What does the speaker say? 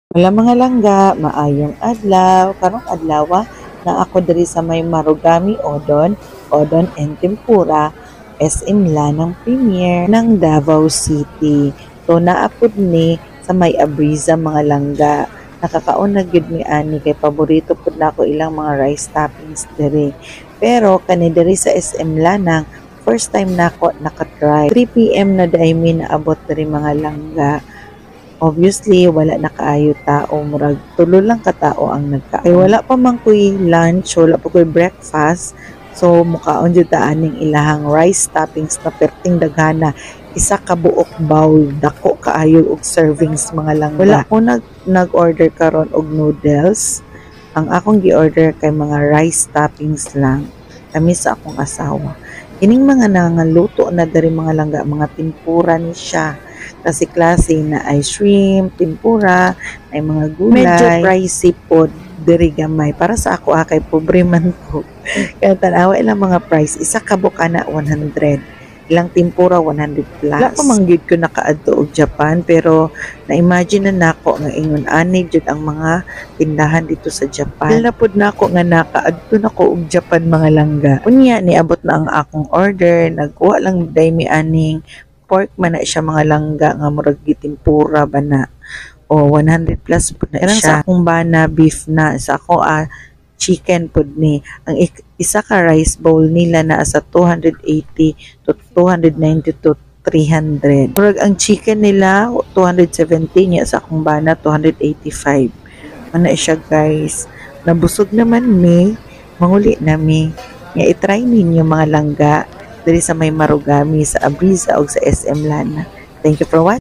Wala mga langga, maayong adlaw. Karong adlaw na ako diri sa may Marugami Odon and Tempura, SM Lanang Premier ng Davao City. So naapod ni sa may Abriza mga langga. Nakakaon na gyud mi ani kay paborito pud nako ilang mga rice toppings diri. Pero kani diri sa SM Lanang, first time nako nakatry. 3 PM na dai mi naabot diri mga langga. Obviously, wala na kaayo tao. Murag, tulo lang ka tao ang nagkaon. Ay, wala pa man ko'y lunch, wala pa ko'y breakfast. So, mukhaon dyan aning ilahang rice toppings na perting daghana. Isa ka buok bowl, dako kaayo og servings mga langga. Wala ko nag-order karon og noodles. Ang akong gi-order kay mga rice toppings lang. Kami sa akong asawa. Kining mga nangaluto na dari mga langga, mga tempura ni siya. Kasi klase na ay shrimp, tempura, ay mga gulay. Medyo pricey po, diri gamay. Para sa ako, kay pobre man ko. Kaya tanawa ilang mga price. Isa kabuk na 100. Ilang tempura, 100 plus. Wala pa manggid ko nakaadto og Japan, pero na-imagine na nako nga ingon ani jud ang mga tindahan dito sa Japan. Wala pud nako nga nakaadto nako og Japan mga langga. Unya niabot na ang akong order, nagkuha lang day mi aning pork man na siya mga langga nga murag gitimpura ba na o 100 plus pud na siya. Sa akong bana beef na, sa ako chicken pud ni. Ang isa ka rice bowl nila na sa 280 to 290 to 300. Murag ang chicken nila 270 niya, sa akong bana 285. Ana siya guys. Nabusog naman mi, manguli na mi. Nga i-try ninyo mga langga diri sa may Marugami, sa Abriza o sa SM Lana. Thank you for watching.